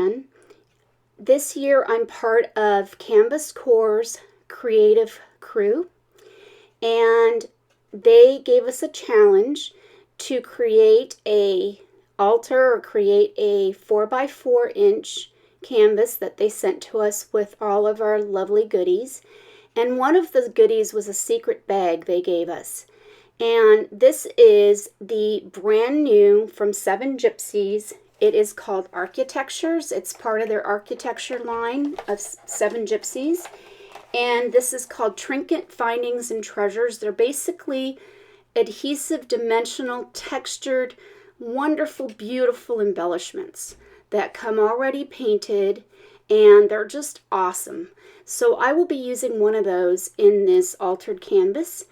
again. This year I'm part of Canvas Corp's Creative Crew, and they gave us a challenge to create alter or create a 4x4-inch canvas that they sent to us with all of our lovely goodies. And one of the goodies was a secret bag they gave us. And this is the brand new from Seven Gypsies. It is called Architextures. It's part of their architecture line of Seven Gypsies. And this is called Trinket Findings and Treasures. They're basically adhesive, dimensional, textured, wonderful, beautiful embellishments that come already painted, and they're just awesome. So I will be using one of those in this altered canvas.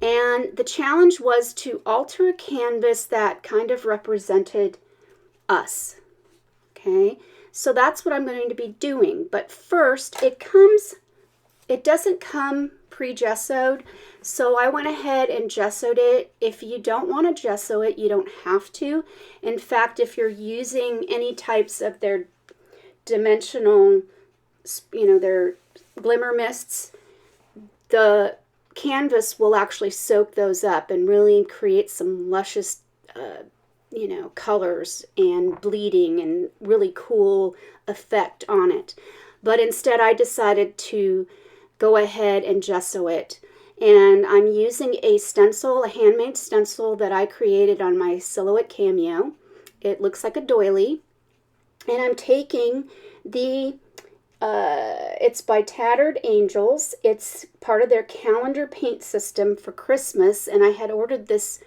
And the challenge was to alter a canvas that kind of represented us. Okay, so that's what I'm going to be doing. But first, it doesn't come pre-gessoed, so I went ahead and gessoed it. If you don't want to gesso it, you don't have to. In fact, if you're using any types of their dimensional, their glimmer mists, the canvas will actually soak those up and really create some luscious colors and bleeding and really cool effect on it. But instead I decided to go ahead and gesso it. And I'm using a stencil, a handmade stencil that I created on my Silhouette Cameo. It looks like a doily. And I'm taking it's by Tattered Angels. It's part of their calendar paint system for Christmas. And I had ordered this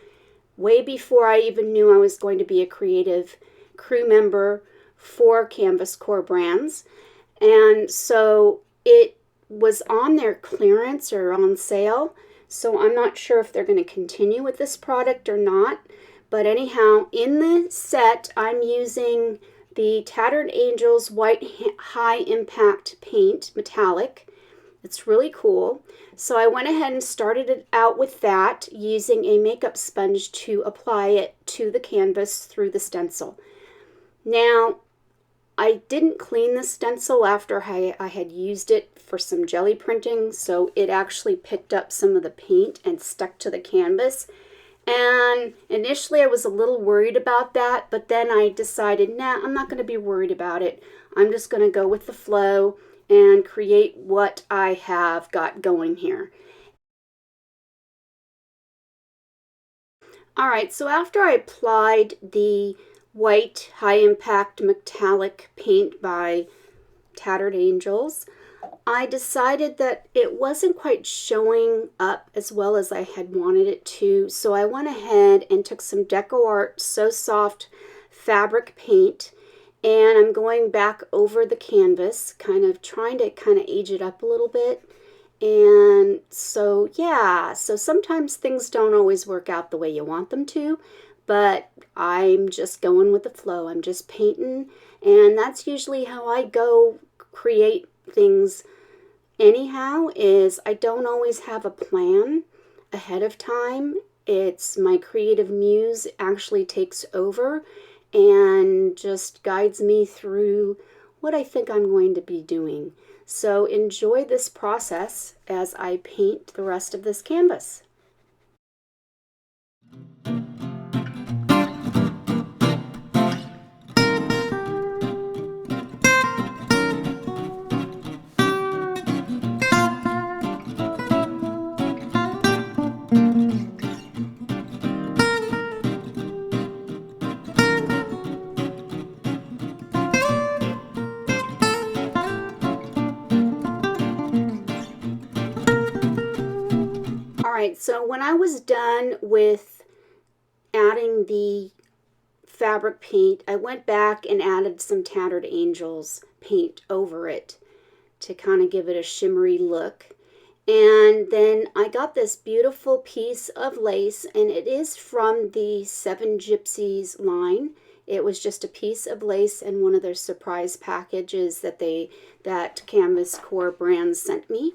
way before I even knew I was going to be a creative crew member for Canvas Corp brands. And so it was on their clearance or on sale, so I'm not sure if they're going to continue with this product or not. But anyhow, in the set I'm using the Tattered Angels White High Impact Paint Metallic. It's really cool. So I went ahead and started it out with that, using a makeup sponge to apply it to the canvas through the stencil. Now, I didn't clean the stencil after I had used it for some jelly printing, so it actually picked up some of the paint and stuck to the canvas. And initially I was a little worried about that, but then I decided, nah, I'm not going to be worried about it. I'm just going to go with the flow and create what I have got going here. All right, so after I applied the white high impact metallic paint by Tattered Angels, I decided that it wasn't quite showing up as well as I had wanted it to, so I went ahead and took some DecoArt SoSoft fabric paint, and I'm going back over the canvas, kind of trying to age it up a little bit. And so yeah, so sometimes things don't always work out the way you want them to, but I'm just going with the flow. I'm just painting, and that's usually how I go create things anyhow, is I don't always have a plan ahead of time. It's my creative muse actually takes over and just guides me through what I think I'm going to be doing. So enjoy this process as I paint the rest of this canvas. Alright, so when I was done with adding the fabric paint, I went back and added some Tattered Angels paint over it to kind of give it a shimmery look. And then I got this beautiful piece of lace, and it is from the Seven Gypsies line. It was just a piece of lace in one of their surprise packages that Canvas Corp brand sent me.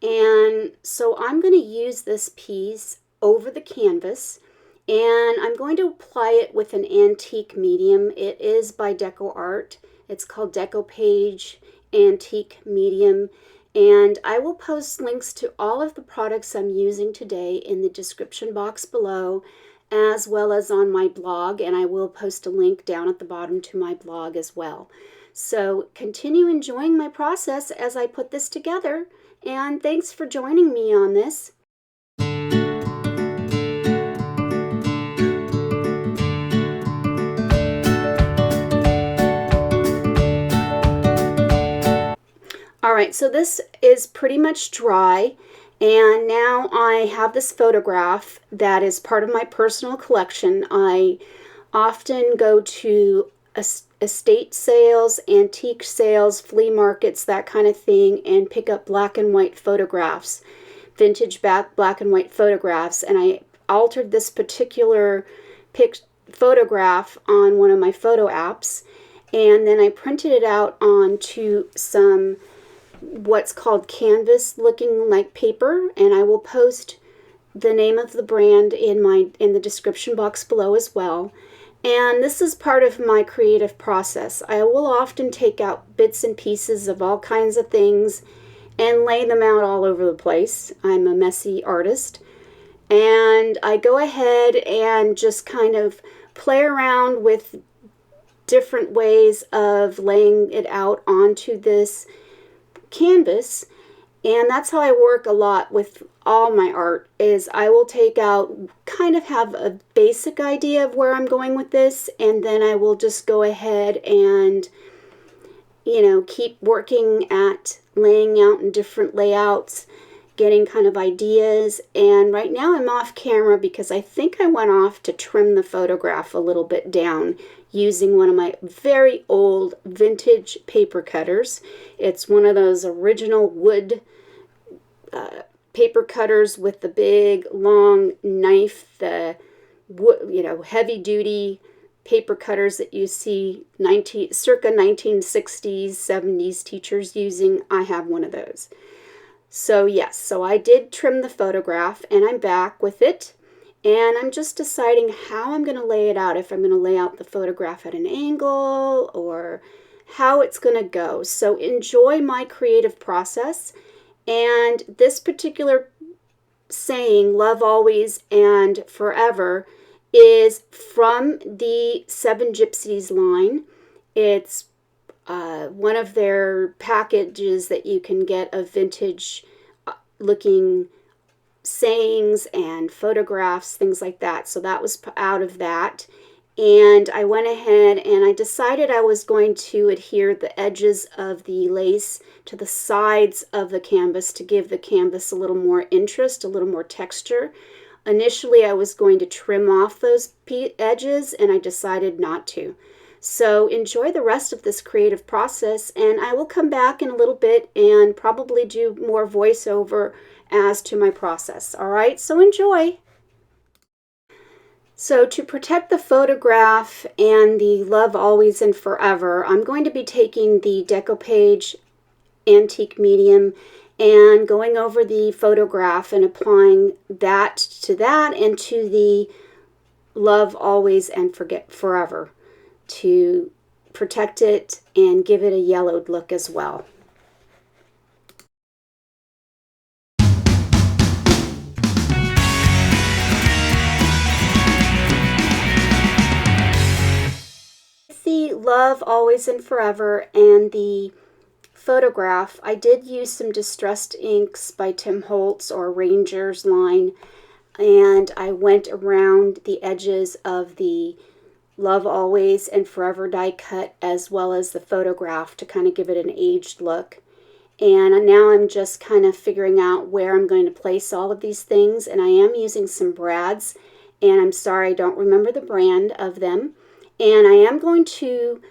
And so I'm going to use this piece over the canvas, and I'm going to apply it with an antique medium. It is by DecoArt. It's called DecoPage Antique Medium. And I will post links to all of the products I'm using today in the description box below, as well as on my blog, and I will post a link down at the bottom to my blog as well. So continue enjoying my process as I put this together, and thanks for joining me on this. All right, so this is pretty much dry, and now I have this photograph that is part of my personal collection. I often go to estate sales, antique sales, flea markets, that kind of thing, and pick up black and white photographs, vintage black and white photographs, and I altered this particular photograph on one of my photo apps, and then I printed it out onto some what's called canvas looking like paper, and I will post the name of the brand in the description box below as well. And this is part of my creative process. I will often take out bits and pieces of all kinds of things and lay them out all over the place. I'm a messy artist, and I go ahead and just kind of play around with different ways of laying it out onto this canvas. And that's how I work a lot with all my art, is I will take out, kind of have a basic idea of where I'm going with this, and then I will just go ahead and, keep working at laying out in different layouts, getting kind of ideas. And right now I'm off camera because I think I went off to trim the photograph a little bit down using one of my very old vintage paper cutters. It's one of those original wood paper cutters with the big long knife, the heavy duty paper cutters that you see circa 1960s, 70s teachers using. I have one of those. So yes, so I did trim the photograph, and I'm back with it. And I'm just deciding how I'm going to lay it out, if I'm going to lay out the photograph at an angle or how it's going to go. So enjoy my creative process. And this particular saying, love always and forever, is from the Seven Gypsies line. It's one of their packages that you can get of vintage looking sayings and photographs, things like that. So that was out of that, and I went ahead and I decided I was going to adhere the edges of the lace to the sides of the canvas to give the canvas a little more interest, a little more texture. Initially I was going to trim off those edges, and I decided not to. So enjoy the rest of this creative process, and I will come back in a little bit and probably do more voiceover as to my process. All right, so enjoy. So to protect the photograph and the love always and forever, I'm going to be taking the DecoPage Antique Medium and going over the photograph and applying that to that and to the love always and forget forever to protect it and give it a yellowed look as well. The love always and forever and the photograph, I did use some distressed inks by Tim Holtz or Ranger's line, and I went around the edges of the love always and forever die cut as well as the photograph to kind of give it an aged look. And now I'm just kind of figuring out where I'm going to place all of these things, and I am using some brads, and I'm sorry I don't remember the brand of them. And I am going to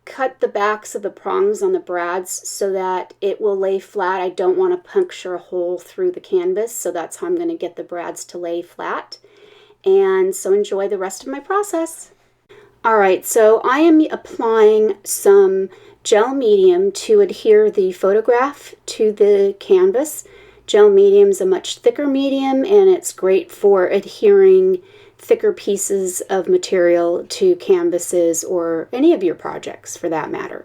cut the backs of the prongs on the brads so that it will lay flat. I don't want to puncture a hole through the canvas, so that's how I'm going to get the brads to lay flat. And so enjoy the rest of my process. Alright, so I am applying some gel medium to adhere the photograph to the canvas. Gel medium is a much thicker medium, and it's great for adhering thicker pieces of material to canvases or any of your projects for that matter.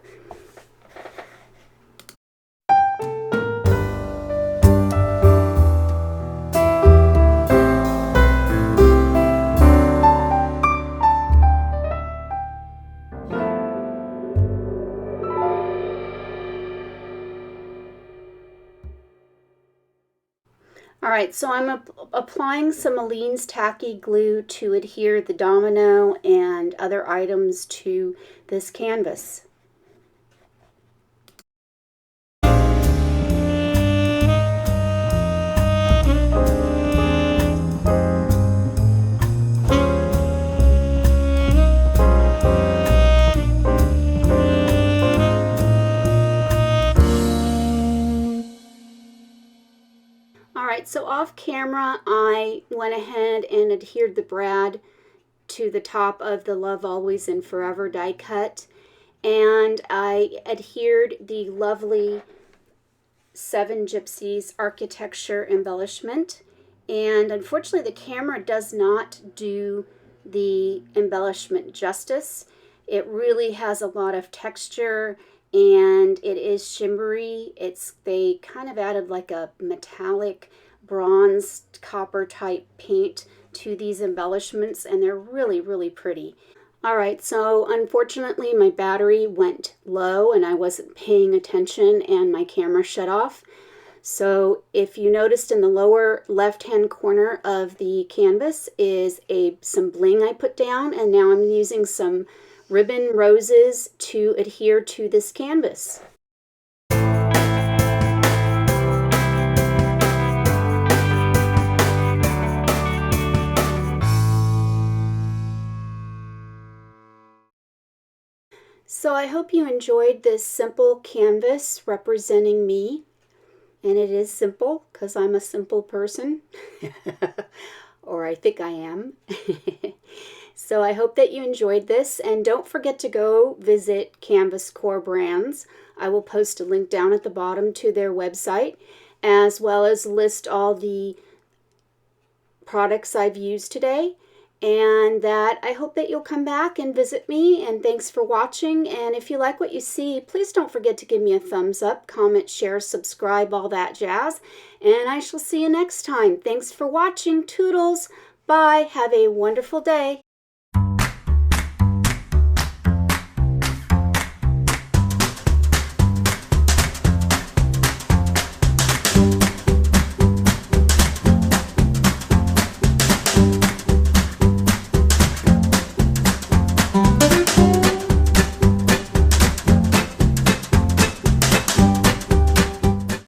All right, so I'm applying some Aleene's tacky glue to adhere the Domino and other items to this canvas. Alright, so off camera I went ahead and adhered the brad to the top of the Love Always and Forever die cut, and I adhered the lovely Seven Gypsies architecture embellishment, and unfortunately the camera does not do the embellishment justice. It really has a lot of texture and it is shimmery. They kind of added like a metallic bronze copper type paint to these embellishments, and they're really, really pretty. Alright, so unfortunately my battery went low and I wasn't paying attention and my camera shut off. So if you noticed in the lower left hand corner of the canvas is some bling I put down, and now I'm using some ribbon roses to adhere to this canvas. So I hope you enjoyed this simple canvas representing me. And it is simple because I'm a simple person, or I think I am. So I hope that you enjoyed this, and don't forget to go visit Canvas Corp Brands. I will post a link down at the bottom to their website, as well as list all the products I've used today. And that I hope that you'll come back and visit me, and thanks for watching. And if you like what you see, please don't forget to give me a thumbs up, comment, share, subscribe, all that jazz, and I shall see you next time. Thanks for watching. Toodles. Bye. Have a wonderful day.